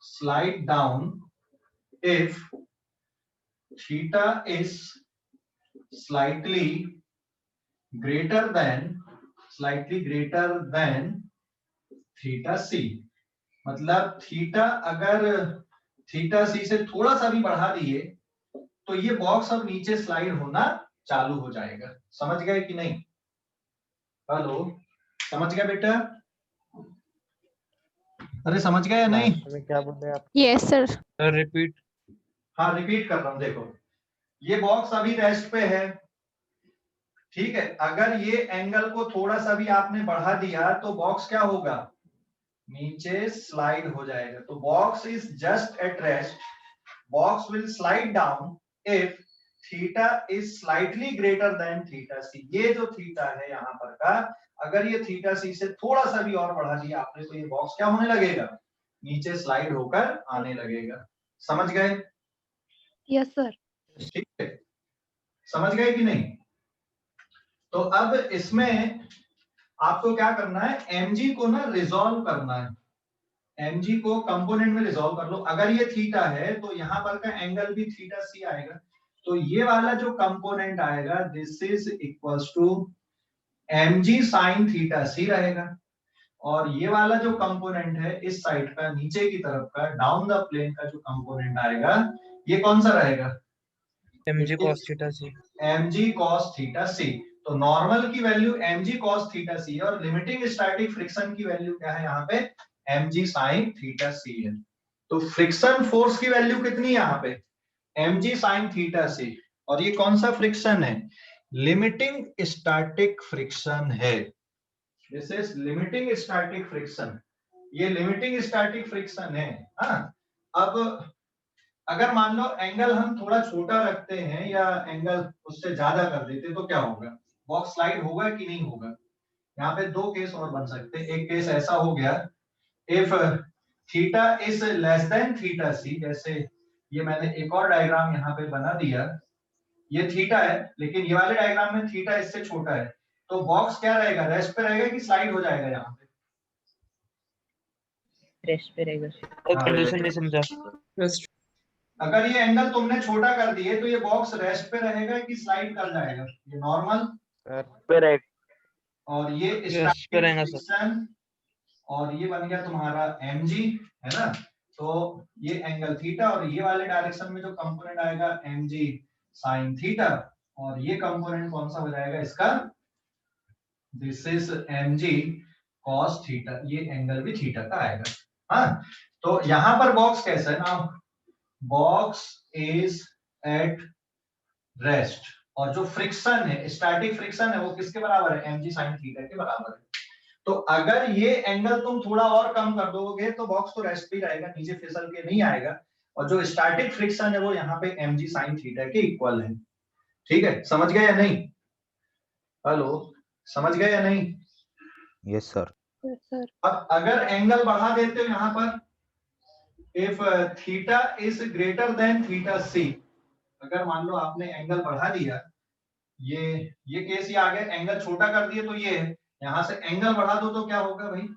slide down if theta is slightly greater than theta c। मतलब थीटा अगर थीटा सी से थोड़ा सा भी बढ़ा दिए तो ये बॉक्स अब नीचे स्लाइड होना चालू हो जाएगा। समझ गए कि नहीं? हेलो, समझ गया बेटा? अरे समझ गए या नहीं? क्या बोल रहे हैं आप? Yes sir. Sir repeat. हाँ, रिपीट कर रहा हूं। देखो ये बॉक्स अभी रेस्ट पे है, ठीक है। अगर ये एंगल को थोड़ा सा भी आपने बढ़ा दिया तो बॉक्स क्या होगा? नीचे स्लाइड हो जाएगा। तो box is just at rest, box will slide down if theta is slightly greater than theta C. ये जो थीटा है यहाँ पर का, अगर ये थीटा सी से थोड़ा सा भी और बढ़ा दिया आपने तो ये बॉक्स क्या होने लगेगा? नीचे स्लाइड होकर आने लगेगा। समझ गए? Yes sir. ठीक है, समझ गए कि नहीं? तो अब इसमें आपको क्या करना है? mg को ना रिजॉल्व करना है। mg को कंपोनेंट में रिजॉल्व कर लो। अगर ये थीटा है तो यहाँ पर का एंगल भी थीटा सी आएगा। तो ये वाला जो कंपोनेंट आएगा, this is equals to mg sin theta C रहेगा। और ये वाला जो कंपोनेंट है इस साइड का, नीचे की तरफ का, डाउन द प्लेन का जो कंपोनेंट आएगा, ये कौन सा रहेगा? mg cos theta c। mg cos theta C. तो नॉर्मल की value mg cos theta C है, और लिमिटिंग स्टैटिक फ्रिक्शन की वैल्यू क्या है यहाँ पे? mg sin थीटा सी है। तो फ्रिक्शन फोर्स की वैल्यू कितनी है यहाँ पे? mg sin थीटा सी। और ये कौन सा फ्रिक्शन है? लिमिटिंग स्टैटिक फ्रिक्शन है। This is limiting static friction. ये लिमिटिंग स्टैटिक फ्रिक्शन है। हाँ, अब अगर मान लो एंगल हम थोड़ा छोटा रखते हैं या एंगल उससे ज्यादा कर देते तो क्या होगा, बॉक्स स्लाइड होगा कि नहीं होगा। यहाँ पे दो केस और बन सकते हैं। एक केस ऐसा हो गया, if theta is less than theta C, जैसे ये मैंने एक और डायग्राम यहाँ पे बना दिया, ये थीटा है लेकिन ये वाले डायग्राम में थीटा इससे छोटा है, तो बॉक्स क्या रहेगा, रेस्ट पे रहेगा कि स्लाइड हो जाएगा यहाँ पे। रेस्ट पे रहेगा। हाँ, कंडीशन नहीं समझा। अगर ये एंगल तुमने छोटा कर दिए तो ये बॉक्स रेस्ट पे रहेगा कि स्लाइड कर जाएगा, ये नॉर्मल सर करेक्ट। और ये रेस्ट पे रहेगा सर। फ्रिक्शन, और ये बन गया तुम्हारा mg, है ना। तो ये एंगल थीटा और ये वाले डायरेक्शन में जो कंपोनेंट आएगा mg sin थीटा, और ये कंपोनेंट कौन सा हो जाएगा इसका, this is mg cos theta, ये एंगल भी थीटा का आएगा। हाँ, तो यहां पर बॉक्स कैसा है ना, बॉक्स इज एट रेस्ट, और जो फ्रिक्शन है, स्टैटिक फ्रिक्शन है, वो किसके बराबर है, mg sin थीटा के बराबर है। तो अगर ये एंगल तुम थोड़ा और कम कर दोगे तो बॉक्स तो रेस्ट पे ही रहेगा, नीचे फिसल के नहीं आएगा, और जो स्टैटिक फ्रिक्शन है वो यहाँ पे mg sin थीटा के इक्वल है। ठीक है, समझ गए या नहीं, हेलो, समझ गए या नहीं। Yes sir. Yes sir. अब अगर एंगल बढ़ा देते हो यहाँ पर, if theta is greater than theta C, अगर मान लो आपने एंगल बढ़ा दिया, ये केस ये आ गया, एंगल छोटा कर दिए तो ये है, यहां से एंगल बढ़ा दो तो क्या होगा भाई,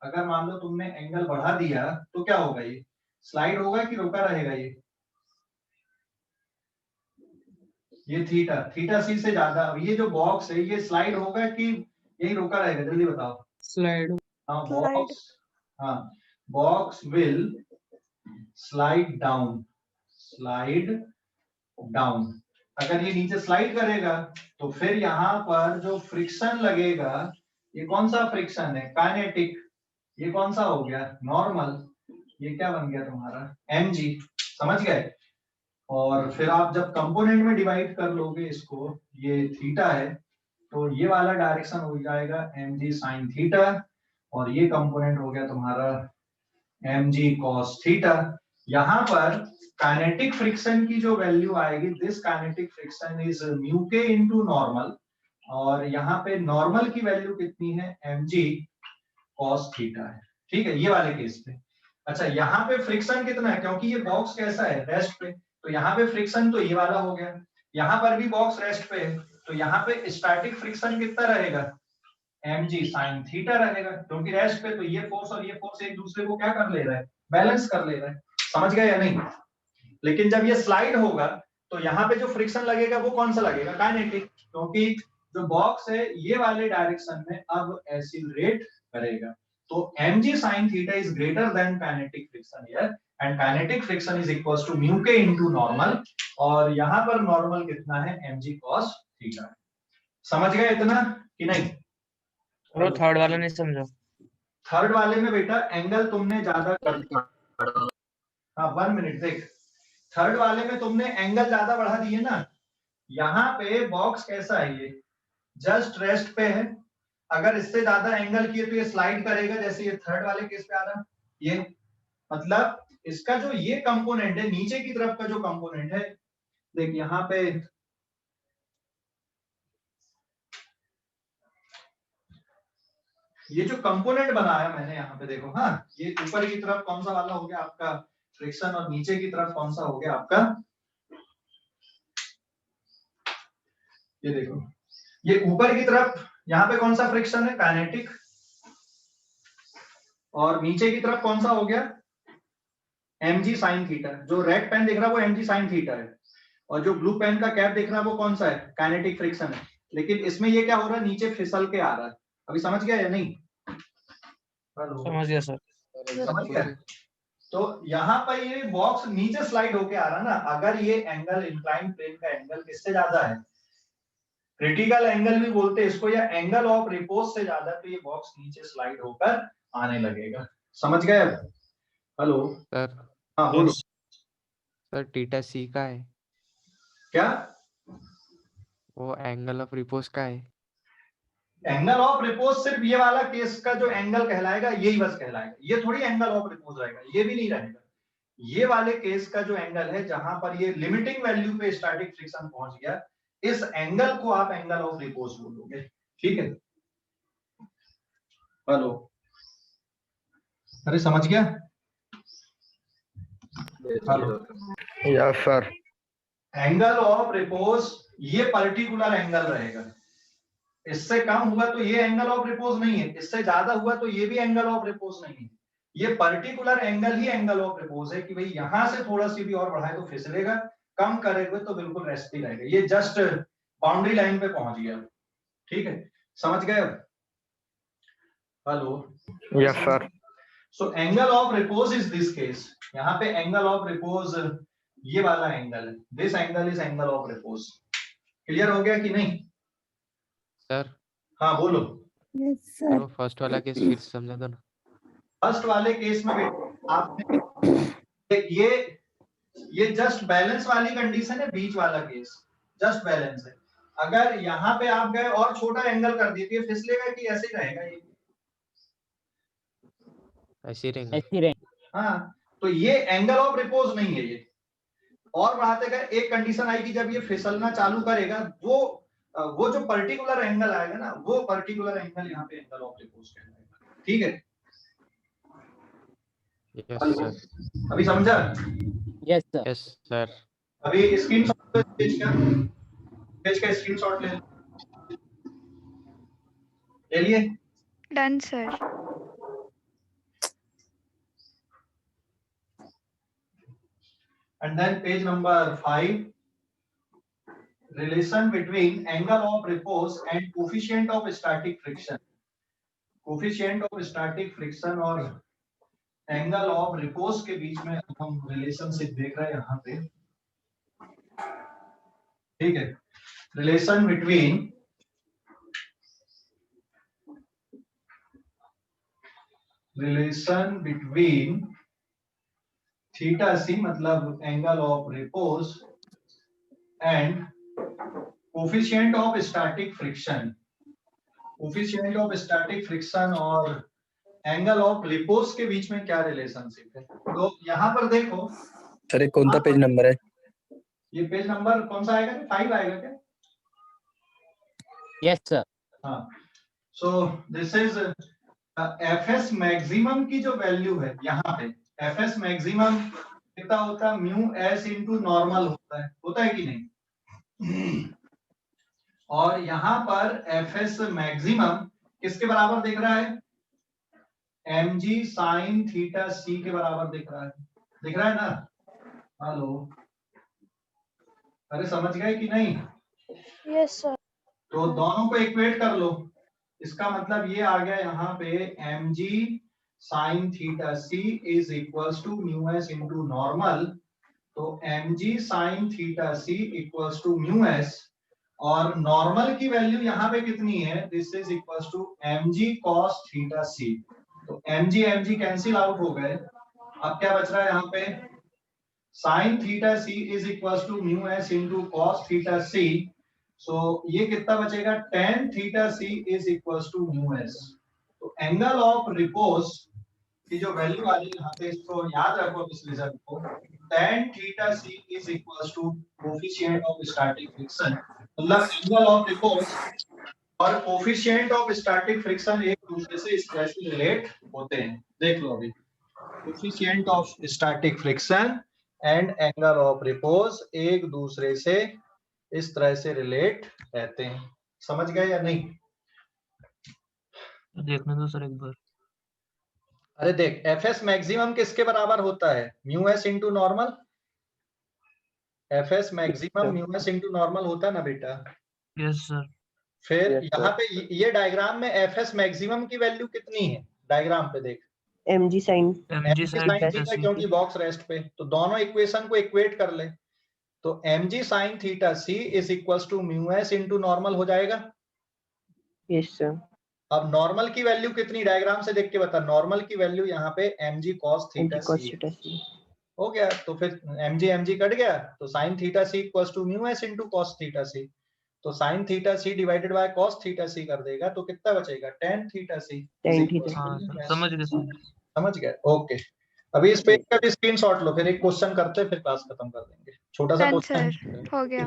अगर मान लो तुमने एंगल बढ़ा दिया तो क्या होगा, ये स्लाइड होगा कि रुका रहेगा, ये थीटा, थीटा सी से ज्यादा, अब ये जो बॉक्स है ये स्लाइड होगा कि यही रुका रहेगा, जल्दी बताओ। स्लाइड। हाँ, बॉक्स, हाँ, box will slide down, slide down. अगर ये नीचे स्लाइड करेगा तो फिर यहाँ पर जो फ्रिक्शन लगेगा, ये कौन सा फ्रिक्शन है, काइनेटिक, ये कौन सा हो गया, नॉर्मल, ये क्या बन गया तुम्हारा mg, समझ गए। और फिर आप जब कंपोनेंट में डिवाइड कर लोगे इसको, ये थीटा है तो ये वाला डायरेक्शन हो जाएगा mg sin थीटा, और ये कंपोनेंट हो गया तुम्हारा mg cos थीटा। यहाँ पर काइनेटिक फ्रिक्शन की जो वैल्यू आएगी, this kinetic friction is mu K into normal, और यहाँ पे नॉर्मल की वैल्यू कितनी है, mg cos थीटा है। ठीक है, ये वाले केस पे। अच्छा, यहाँ पे फ्रिक्शन कितना है, क्योंकि ये बॉक्स कैसा है, रेस्ट पे, तो यहाँ पे फ्रिक्शन तो ये वाला हो गया, यहाँ पर भी बॉक्स रेस्ट पे है, तो यहाँ पे स्टैटिक फ्रिक्शन कितना रहेगा, mg sin थीटा रहेगा, क्योंकि रेस्ट पे तो ये फोर्स और ये फोर्स एक दूसरे को क्या कर ले रहा है, बैलेंस कर ले रहा है। समझ गए या नहीं। लेकिन जब ये स्लाइड होगा तो यहाँ पे जो फ्रिक्शन लगेगा वो कौन सा लगेगा, काइनेटिक, क्योंकि जो बॉक्स है ये वाले डायरेक्शन में अब एक्सीलरेट करेगा, तो mg sin theta is greater than kinetic friction here, and kinetic friction is equals to mu K into normal, और यहाँ पर नॉर्मल कितना है, mg cos थीटा। समझ गए इतना कि नहीं। और थर्ड वाला नहीं समझा। थर्ड वाले में बेटा एंगल तुमने ज्यादा कर दिया, हाँ 1 मिनट देख, थर्ड वाले में तुमने एंगल ज्यादा बढ़ा दिए ना, यहाँ पे बॉक्स कैसा है, ये जस्ट रेस्ट पे है, अगर इससे ज्यादा एंगल किए तो ये स्लाइड करेगा, जैसे ये थर्ड वाले केस पे आ रहा, ये मतलब इसका जो ये कंपोनेंट है, नीचे की तरफ का जो कंपोनेंट है, देख यहाँ पे ये जो कंपोनेंट बनाया मैंने यहाँ पे देखो, हाँ, ये ऊपर की तरफ कौन सा वाला हो गया आपका फ्रिक्शन, और नीचे की तरफ कौन सा हो गया आपका, ये देखो, ये ऊपर की तरफ यहाँ पे कौन सा फ्रिक्शन है, काइनेटिक, और नीचे की तरफ कौन सा हो गया, mg sin थीटा। जो रेड पेन दिख रहा है वो mg sin थीटा है, और जो ब्लू पेन का कैप दिख रहा है वो कौन सा है, काइनेटिक फ्रिक्शन है। लेकिन इसमें ये क्या हो रहा है, नीचे फिसल के आ रहा है, अभी समझ गया या नहीं, समझ गया सर। समझ गया। तो यहाँ पर ये बॉक्स नीचे स्लाइड होके आ रहा है ना, अगर ये एंगल इंक्लाइन प्लेन का एंगल किससे ज्यादा है, क्रिटिकल एंगल भी बोलते हैं इसको, या एंगल ऑफ रिपोज से ज्यादा, तो ये बॉक्स नीचे स्लाइड होकर आने लगेगा। समझ गए। Hello sir. हाँ बोलो। सर थीटा सी का है क्या, वो एंगल ऑफ रिपोज का है। एंगल ऑफ रिपोज सिर्फ ये वाला केस का जो एंगल कहलाएगा यही बस कहलाएगा, ये थोड़ी एंगल ऑफ रिपोज रहेगा, ये भी नहीं रहेगा। ये वाले केस का जो एंगल है जहां पर ये लिमिटिंग वैल्यू पे स्टैटिक फ्रिक्शन पहुंच गया, इस एंगल को आप एंगल ऑफ रिपोज बोलोगे। ठीक है, हेलो, अरे समझ गया? Hello, yes sir. Angle of repose ये पर्टिकुलर एंगल रहेगा, इससे कम हुआ तो ये एंगल ऑफ रिपोज नहीं है, इससे ज्यादा हुआ तो ये भी एंगल ऑफ रिपोज नहीं है। ये particular angle he angle of repose है कि भाई यहां से थोड़ा सी भी और बढ़ाए तो फिसलेगा, कम करेंगे तो बिल्कुल रेस्ट ही रहेगा। ये जस्ट बाउंड्री लाइन पे पहुंच गया। ठीक है, समझ गए अब? Hello, yes sir. So angle of repose is this case. यहाँ पे एंगल ऑफ रिपोज ये वाला एंगल है, this angle is angle of repose. Clear हो गया कि नहीं? सर हाँ बोलो। Yes, sir. तो फर्स्ट वाला केस फिर से समझा दो ना। फर्स्ट वाले केस में आपने ये जस्ट बैलेंस वाली कंडीशन है, बीच वाला केस जस्ट बैलेंस है। अगर यहाँ पे आप गए और छोटा एंगल कर दीजिए, फिसलेगा कि ऐसे ही रहेगा ये? ऐसे ही रहेंगे। ऐसी रहेंगे। हाँ, तो ये एंगल ऑफ रिपोज नहीं है ये। और बढ़ाते गए एक कंडीशन आएगी जब ये फिसलना चालू करेगा, वो जो पर्टिकुलर एंगल आएगा ना, वो पर्टिकुलर एंगल यहाँ पे एंगल ऑफ रिपोज कहलाएगा। ठीक है, यस सर। अभी समझा? Yes sir. Yes sir. अभी स्क्रीनशॉट पेज का स्क्रीनशॉट ले लिए? Done sir. And then page number 5, relation between angle of repose and coefficient of static friction. Coefficient of static friction और एंगल ऑफ रिपोज के बीच में हम रिलेशनशिप देख रहे हैं यहाँ पे। ठीक है, रिलेशन बिटवीन थीटा सी मतलब angle of repose and coefficient of static friction. Coefficient of static friction और एंगल ऑफ रिपोज के बीच में क्या रिलेशनशिप है? तो यहाँ पर देखो सर, कौन सा पेज नंबर है? ये पेज नंबर कौन सा आएगा? 5 आएगा क्या? Yes sir. हाँ, so this is F S maximum की जो वैल्यू है यहाँ पे, एफएस मैक्सिमम कितना होता है? म्यू एस इंटू नॉर्मल होता है कि नहीं? और यहाँ पर एफएस मैक्सिमम किसके बराबर दिख रहा है? mg sin थीटा c के बराबर दिख रहा है ना? हेलो, अरे समझ गए कि नहीं? Yes, sir. तो दोनों को इक्वेट कर लो। इसका मतलब ये आ गया यहाँ पे mg sin theta c is equals to mu S into normal. तो mg sin theta c equals to mu S, और नॉर्मल की वैल्यू यहाँ पे कितनी है? This is equals to mg cos theta c। तो mg कैंसिल आउट हो गए। अब क्या बच रहा है यहाँ पे? sin theta c is equals to mu S into cos theta c। So ये कितना बचेगा? tan theta c is equals to mu S. तो एंगल ऑफ रिपोज की जो वैल्यू आ रही है यहाँ पे, इसको याद रखो इस रिजल्ट को, tan theta c is equals to coefficient of static friction. मतलब एंगल ऑफ रिपोज और कोफिशिएंट ऑफ स्टैटिक फ्रिक्शन एक दूसरे से इस तरह से रिलेट होते हैं। देख लो अभी, coefficient of static friction and angle of repose एक दूसरे से इस तरह से रिलेट रहते हैं। समझ गए या नहीं? देखने दो सर एक बार। अरे देख, एफएस मैक्सिमम किसके बराबर होता है? Mu S into normal. FS maximum mu S into normal होता है ना बेटा? Yes sir. फिर Yes, यहाँ पे ये डायग्राम में एफएस मैक्सिमम की वैल्यू कितनी है? डायग्राम पे देख, mg sin mg sin sin theta, क्योंकि बॉक्स रेस्ट पे, तो दोनों इक्वेशन को इक्वेट कर ले। तो mg sin theta c is equals to mu S into normal हो जाएगा। yes sir अब नॉर्मल की वैल्यू कितनी? डायग्राम से देख के बता। नॉर्मल की वैल्यू यहाँ पे mg cos mg theta cos c theta c हो गया। तो फिर mg कट गया, तो sin theta c equals to mu S into cos theta c। तो sine theta C divided by cos theta C कर देगा तो कितना बचेगा, tan theta C. Tan theta. हाँ सर, समझ गए सर। समझ गए, ओके। अभी इस पेज का भी स्क्रीनशॉट लो, फिर एक क्वेश्चन करते फिर क्लास खत्म कर देंगे, छोटा सा डन क्वेश्चन। सर, हो गया।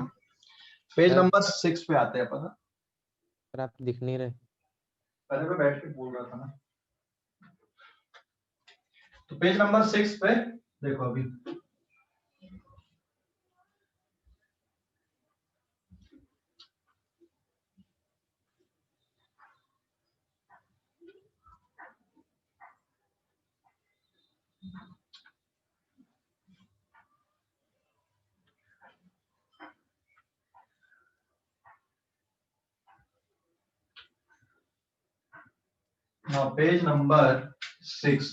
Page sir. नंबर 6 पे आते हैं अपन। सर आप दिख नहीं रहे। पहले मैं बैठ के बोल रहा था ना। तो पेज नंबर 6 पे देखो अभी, पेज नंबर 6।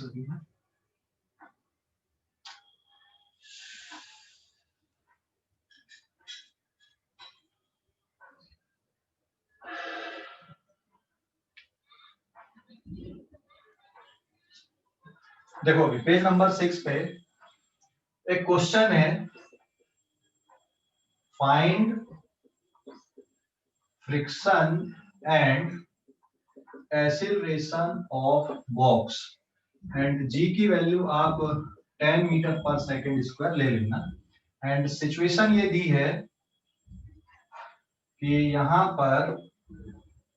देखो अभी पेज नंबर 6 पे एक क्वेश्चन है, find friction and acceleration of box and G की वैल्यू आप 10 मीटर पर सेकेंड स्क्वायर ले लेना। एंड सिचुएशन ये दी है कि यहाँ पर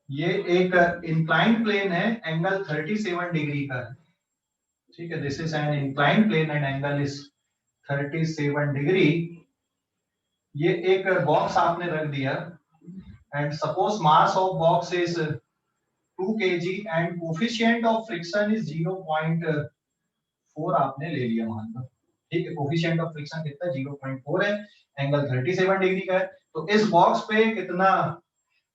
ये एक इंक्लाइंड प्लेन है, एंगल 37 डिग्री का है, ठीक है। This is an inclined plane and angle is 37 degree. ये एक बॉक्स आपने रख दिया and suppose mass of box is 2 kg and coefficient of friction is 0.4 आपने ले लिया मान लो, ठीक है। कोफिशिएंट ऑफ फ्रिक्शन कितना 0.4 है, एंगल 37 डिग्री का है। तो इस बॉक्स पे कितना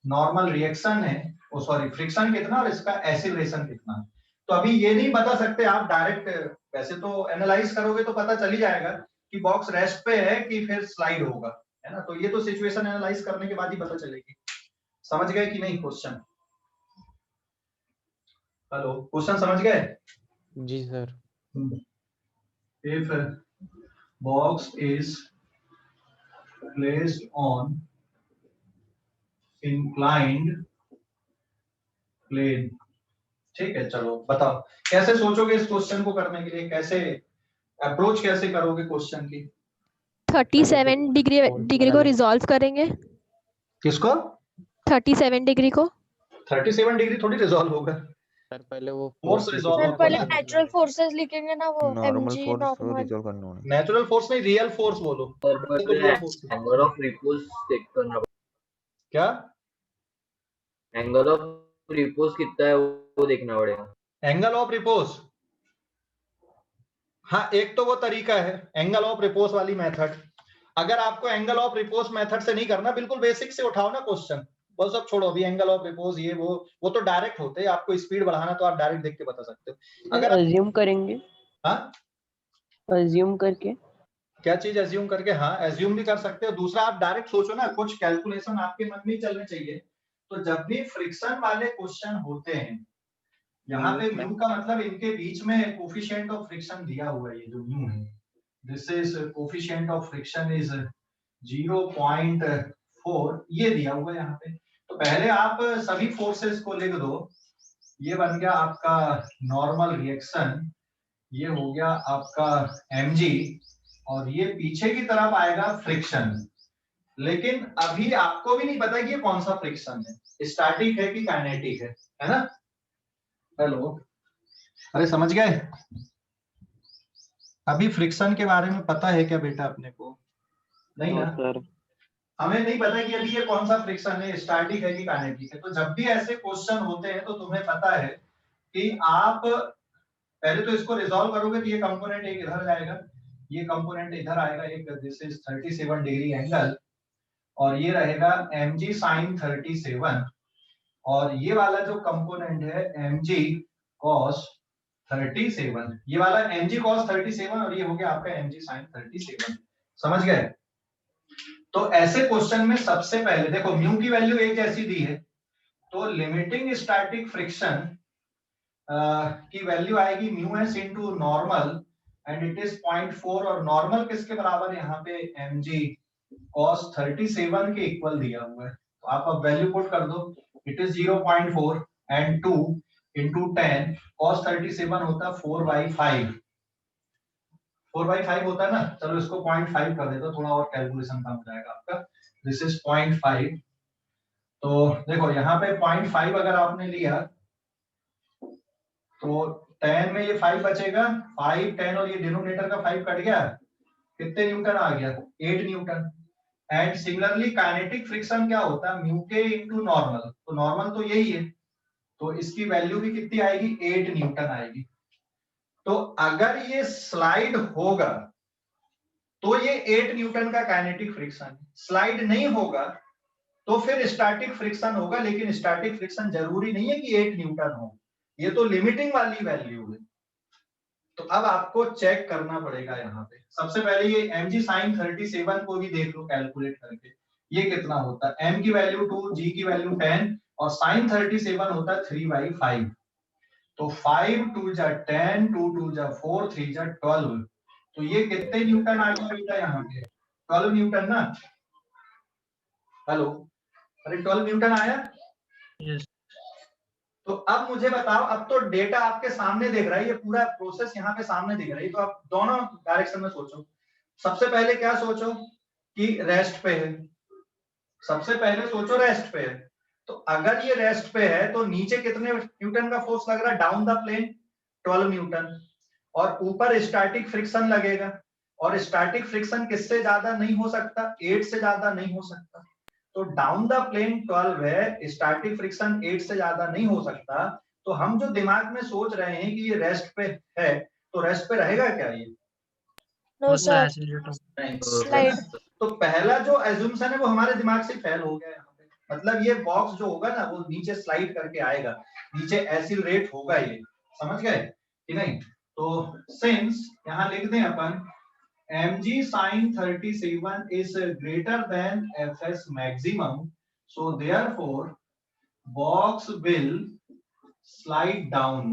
नॉर्मल रिएक्शन है, ओ सॉरी फ्रिक्शन कितना और इसका एक्सीलरेशन कितना। तो अभी ये नहीं बता सकते आप डायरेक्ट, वैसे तो एनालाइज करोगे तो पता चल ही जाएगा कि बॉक्स रेस्ट पे है कि फिर स्लाइड होगा, है ना। तो ये तो सिचुएशन एनालाइज करने के बाद ही पता चलेगी। समझ गए कि नहीं क्वेश्चन? हेलो, क्वेश्चन समझ गए? जी sir. If a box is placed on inclined plane, ठीक है। चलो बताओ कैसे सोचोगे इस क्वेश्चन को करने के लिए, कैसे अप्रोच कैसे करोगे क्वेश्चन की? 37 डिग्री को रिजॉल्व करेंगे। किसको? 37 डिग्री को। 37 डिग्री थोड़ी रिजॉल्व होगा, सर पहले वो फोर्स force रिजॉल्व लिखिए, सर पहले होगा ना। नेचुरल फोर्सेस लिखेंगे ना, वो normal mg force normal. Resolve करना होना। नेचुरल फोर्स नहीं, रियल फोर्स बोलो। तो real force angle of repose check करना। क्या? एंगल ऑफ रिपोज कितना है वो देखना पड़ेगा। एंगल ऑफ रिपोज, हाँ एक तो वो तरीका है एंगल ऑफ रिपोज वाली मेथड। अगर आपको एंगल ऑफ रिपोज मेथड से नहीं करना, बिल्कुल बेसिक से उठाओ ना क्वेश्चन, वो सब छोड़ो। अभी एंगल ऑफ रिपोज ये वो तो डायरेक्ट होते हैं, आपको स्पीड बढ़ाना तो आप डायरेक्ट देख के बता सकते हो। अगर अज्यूम करेंगे, हाँ अज्यूम करके। क्या चीज एज्यूम करके? हाँ एज्यूम भी कर सकते हो। दूसरा आप डायरेक्ट सोचो ना, कुछ कैलकुलेशन आपके मन में ही चलने चाहिए। तो जब भी फ्रिक्शन वाले क्वेश्चन होते हैं, यहाँ पे म्यू का मतलब इनके बीच में कोफिशिएंट ऑफ फ्रिक्शन दिया हुआ है, ये जो म्यू है, this is coefficient of friction is 0.4, ये दिया हुआ है यहाँ पे। तो पहले आप सभी फोर्सेस को लिख दो। ये बन गया आपका नॉर्मल रिएक्शन, ये हो गया आपका mg, और ये पीछे की तरफ आएगा फ्रिक्शन। लेकिन अभी आपको भी नहीं पता कि ये कौन सा फ्रिक्शन है, स्टैटिक है कि काइनेटिक है ना। हेलो, अरे समझ गए? अभी फ्रिक्शन के बारे में पता है क्या बेटा अपने को? नहीं ना सर। हमें नहीं पता कि अभी ये कौन सा फ्रिक्शन है, स्टैटिक है कि काइनेटिक है। तो जब भी ऐसे क्वेश्चन होते हैं तो तुम्हें पता है कि आप पहले तो इसको रिजॉल्व करोगे। तो ये कंपोनेंट एक इधर जाएगा, ये कंपोनेंट इधर आएगा, एक दिस इज 37 डिग्री एंगल, और ये रहेगा mg sin 37, और ये वाला जो कंपोनेंट है mg cos 37, ये वाला mg cos 37, और ये हो गया आपका mg sin 37। समझ गए? तो ऐसे क्वेश्चन में सबसे पहले देखो म्यू की वैल्यू एक जैसी दी है, तो लिमिटिंग स्टैटिक फ्रिक्शन की वैल्यू आएगी mu S into normal, and it is 0.4, और नॉर्मल किसके बराबर है यहाँ पे mg cos 37 के इक्वल दिया हुआ है। तो आप अब वैल्यू पुट कर दो, it is 0.4 and 2 into 10 cos 37 होता 4/5, 4/5 होता है ना। चलो इसको 0.5 कर देता, थोड़ा और कैलकुलेशन कम हो जाएगा आपका। This is 0.5। तो देखो यहाँ पे 0.5 अगर आपने लिया तो 10 में ये 5 बचेगा, 5 10 और ये डिनोमिनेटर का 5 कट गया, कितने न्यूटन आ गया, 8 Newton. And similarly kinetic friction क्या होता है, म्यू के इनटू नॉर्मल, तो नॉर्मल तो यही है, तो इसकी वैल्यू भी कितनी आएगी, 8 न्यूटन आएगी। तो अगर ये स्लाइड होगा तो ये 8 न्यूटन का काइनेटिक फ्रिक्शन, स्लाइड नहीं होगा तो फिर स्टैटिक फ्रिक्शन होगा, लेकिन स्टैटिक फ्रिक्शन जरूरी नहीं है कि 8 न्यूटन हो, ये तो लिमिटिंग वाली वैल्यू है। तो अब आपको चेक करना पड़ेगा यहाँ पे। सबसे पहले ये mg sin 37 को भी देख लो कैलकुलेट करके, ये कितना होता है, m की वैल्यू 2, g की वैल्यू 10 और sin 37 होता है 3/5। तो 5 2 जा 10, 2 2 जा 4, 3 जा 12। तो ये कितने न्यूटन आ गया बेटा यहाँ पे, 12 न्यूटन ना। हेलो, अरे 12 न्यूटन आया। यस। तो अब मुझे बताओ, अब तो डेटा आपके सामने दिख रहा है, ये पूरा प्रोसेस यहाँ पे सामने दिख रहा है, तो आप दोनों डायरेक्शन में सोचो। सबसे पहले क्या सोचो कि रेस्ट पे है, सबसे पहले सोचो रेस्ट पे है। तो अगर ये रेस्ट पे है तो नीचे कितने न्यूटन का फोर्स लग रहा है, डाउन द प्लेन 12 न्यूटन, और ऊपर स्टैटिक फ्रिक्शन लगेगा, और स्टैटिक फ्रिक्शन किससे ज्यादा नहीं हो सकता, 8 से ज्यादा नहीं हो सकता। तो डाउन द प्लेन 12 है, स्टैटिक फ्रिक्शन 8 से ज्यादा नहीं हो सकता। तो हम जो दिमाग में सोच रहे हैं कि ये रेस्ट पे है, तो रेस्ट पे रहेगा क्या ये, नो सर, नहीं। स्लाइड। तो पहला जो एज्यूम्शन है वो हमारे दिमाग से फेल हो गया यहाँ पे। मतलब ये बॉक्स जो होगा ना वो नीचे स्लाइड करके आएगा, नीचे एसिलरेट होगा, ये समझ गए कि नहीं। तो सिंस यहाँ लिख दें अपन mg sin 37 is greater than fs maximum, so therefore box will slide down,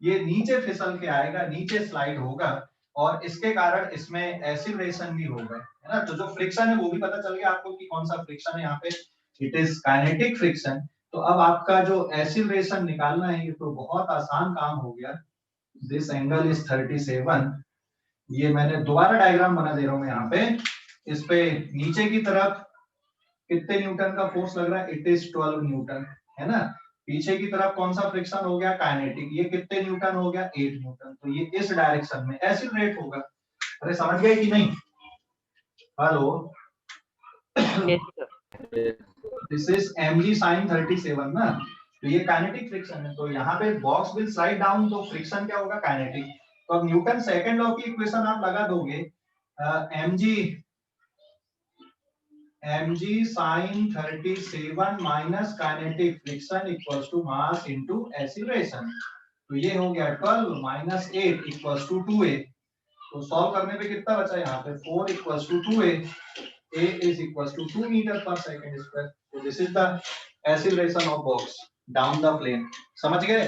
ये नीचे फिसल के आएगा, नीचे स्लाइड होगा, और इसके कारण इसमें एसिलरेशन भी होगा, है ना। तो जो फ्रिक्शन है वो भी पता चल गया आपको कि कौन सा फ्रिक्शन है यहाँ पे, इट इज काइनेटिक फ्रिक्शन। तो अब आपका जो एसिलरेशन निकालना है ये तो बहुत आसान काम हो गया। दिस एंगल इज 37, ये मैंने दोबारा डायग्राम बना दे रहा हूँ यहाँ पे। इस पे नीचे की तरफ कितने न्यूटन का फोर्स लग रहा है, इट इज 12 न्यूटन, है ना। पीछे की तरफ कौन सा फ्रिक्शन हो गया, काइनेटिक, ये कितने न्यूटन हो गया, 8 न्यूटन। तो ये इस डायरेक्शन में एसिलरेट होगा। अरे समझ गए कि नहीं, hello. This is mg sin 37 ना, तो ये काइनेटिक फ्रिक्शन है। तो यहाँ पे बॉक्स विल स्लाइड डाउन, तो फ्रिक्शन क्या होगा, काइनेटिक। तो अब न्यूटन सेकंड लॉ की इक्वेशन आप लगा दोगे, mg sin 37 minus kinetic friction equals to mass into acceleration. तो ये हो गया 12 माइनस 8 इक्वल्स टू 2a। तो सॉल्व करने पे कितना बचा यहाँ पे, 4 equals to 2a, a is equals to 2 meter per second square। तो this is the acceleration of box down the plane. समझ गए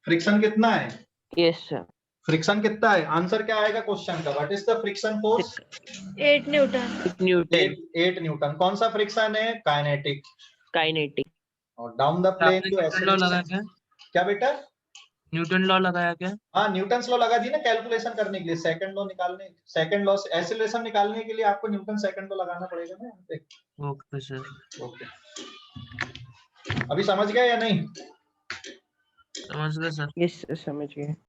फ्रिक्शन कितना है, यस सर। फ्रिक्शन कितना है, आंसर क्या आएगा क्वेश्चन का, what is the friction force, 8 Newton. Newton 8 Newton. कौन सा फ्रिक्शन है, काइनेटिक, काइनेटिक। और डाउन द प्लेन जो लगा एक्सीलरेशन, क्या बेटा, न्यूटन लॉ लगाया क्या, हाँ न्यूटन लॉ लगा दी ना कैलकुलेशन करने के लिए, सेकंड लॉ निकालने, सेकंड लॉ एक्सीलरेशन निकालने के लिए आपको न्यूटन सेकंड लॉ लगाना पड़ेगा ना यहाँ पे। Okay sir. ओके, अभी समझ गए या नहीं, समझ गए सर। यस सर, समझ गए।